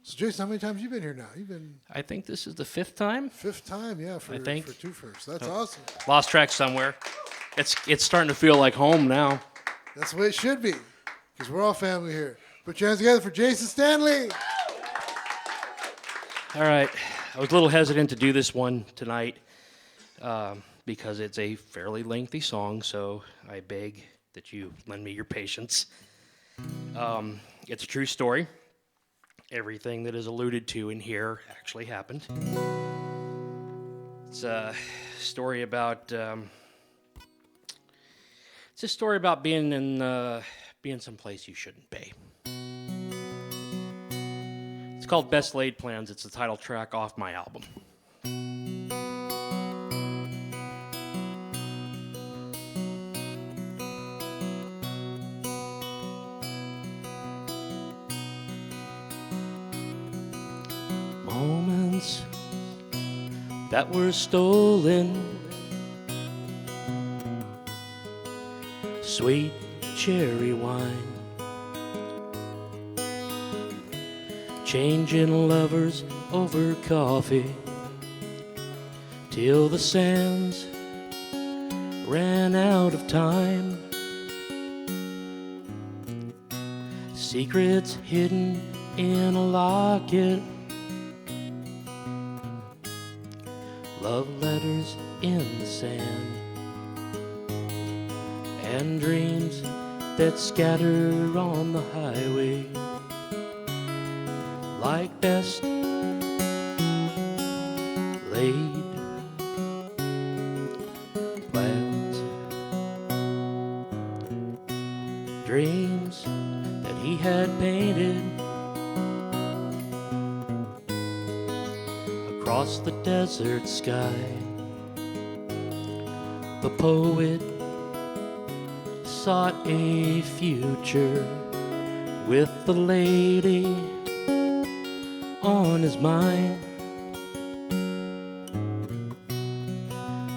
So, Jason, how many times have you been here now? I think this is the fifth time. Fifth time, yeah, for two firsts. That's awesome. Lost track somewhere. It's starting to feel like home now. That's the way it should be, because we're all family here. Put your hands together for Jason Stanley. All right. I was a little hesitant to do this one tonight because it's a fairly lengthy song, so I beg that you lend me your patience. It's a true story. Everything that is alluded to in here actually happened. It's a story about being someplace you shouldn't be. It's called Best Laid Plans. It's the title track off my album. Moments that were stolen, sweet cherry wine, changing lovers over coffee till the sands ran out of time. Secrets hidden in a locket, love letters in the sand, and dreams that scatter on the highway like best laid plans. Dreams that he had painted across the desert sky. The poet sought a future with the lady on his mind.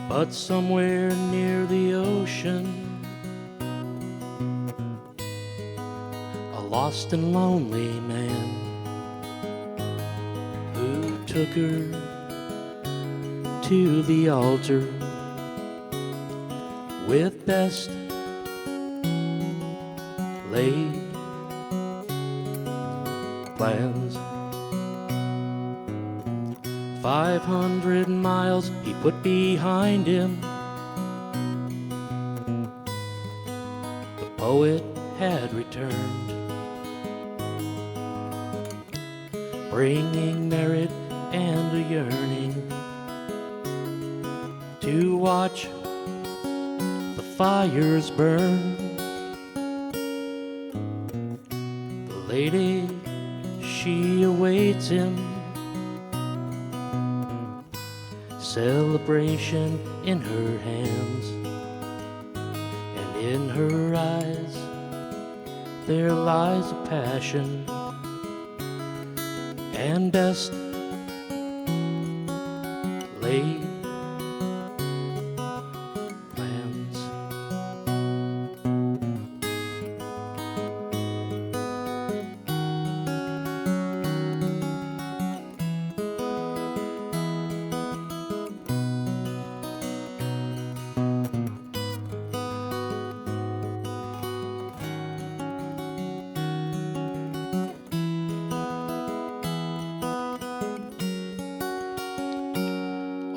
But somewhere near the ocean, a lost and lonely man who took her to the altar with best laid plans. 500 miles he put behind him. The poet had returned, bringing merit and a yearning to watch the fires burn. The lady, she awaits him, celebration in her hands, and in her eyes there lies a passion and best laid plans.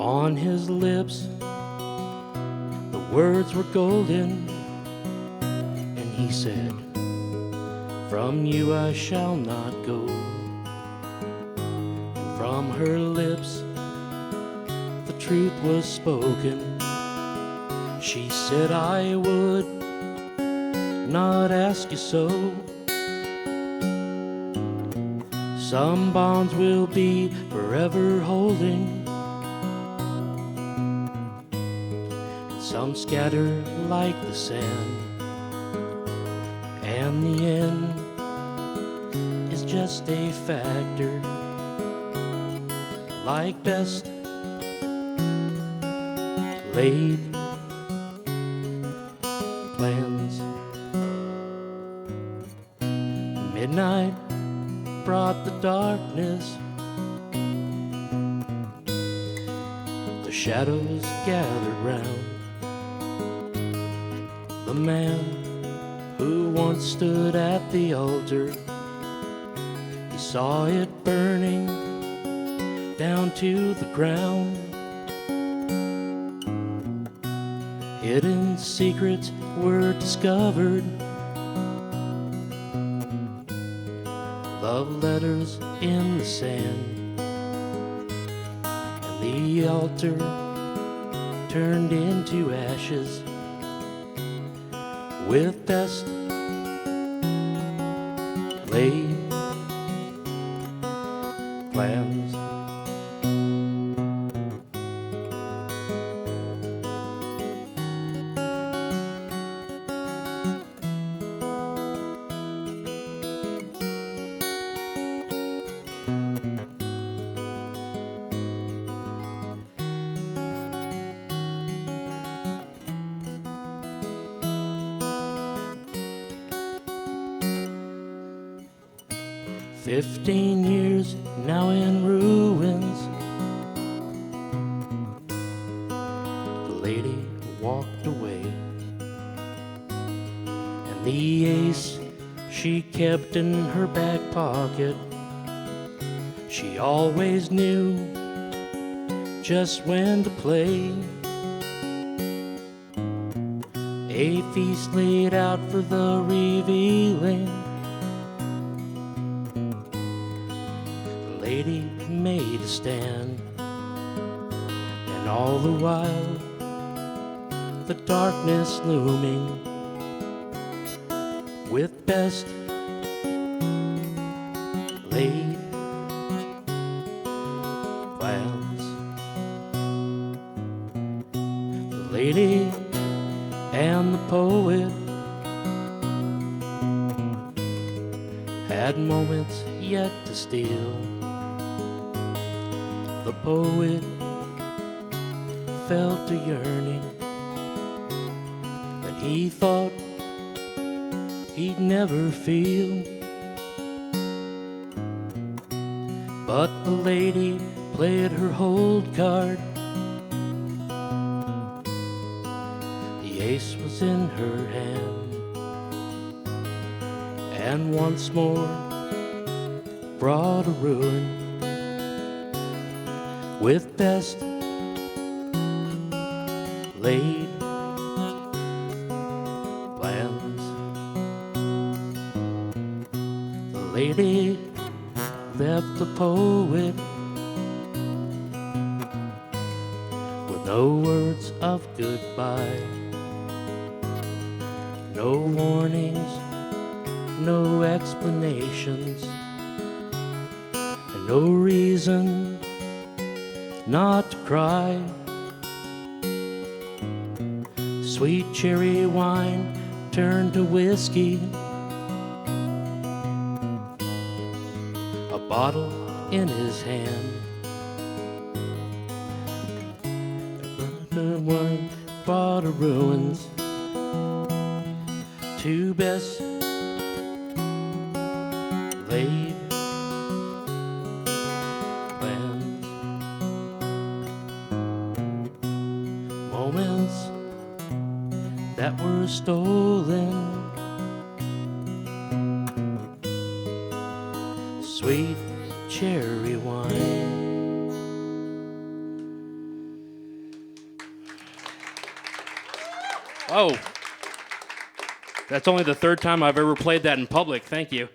On his lips the words were golden, and he said, "From you I shall not go." And from her lips the truth was spoken. She said, "I would not ask you so. Some bonds will be forever holding, some scatter like the sand, and the end is just a factor, like best laid plans. Midnight brought the darkness. The shadows gathered round the man who once stood at the altar. He saw it burning down to the ground. Hidden secrets were discovered. Love letters in the sand. And the altar turned into ashes with dust laid plans. 15 years now in ruins. The lady walked away, and the ace she kept in her back pocket. She always knew just when to play. A feast laid out for the revealing. The lady made a stand, and all the while the darkness looming, with best laid plans. The lady and the poet had moments yet to steal. The poet felt a yearning that he thought he'd never feel. But the lady played her hold card. The ace was in her hand, and once more brought a ruin, with best laid plans. The lady left the poet with no words of goodbye, no warnings, no explanations, and no reason not to cry. Sweet cherry wine turned to whiskey, a bottle in his hand. The one brought a ruins to best laid plans. Moments that were stolen, sweet cherry wine. Oh, that's only the third time I've ever played that in public. Thank you.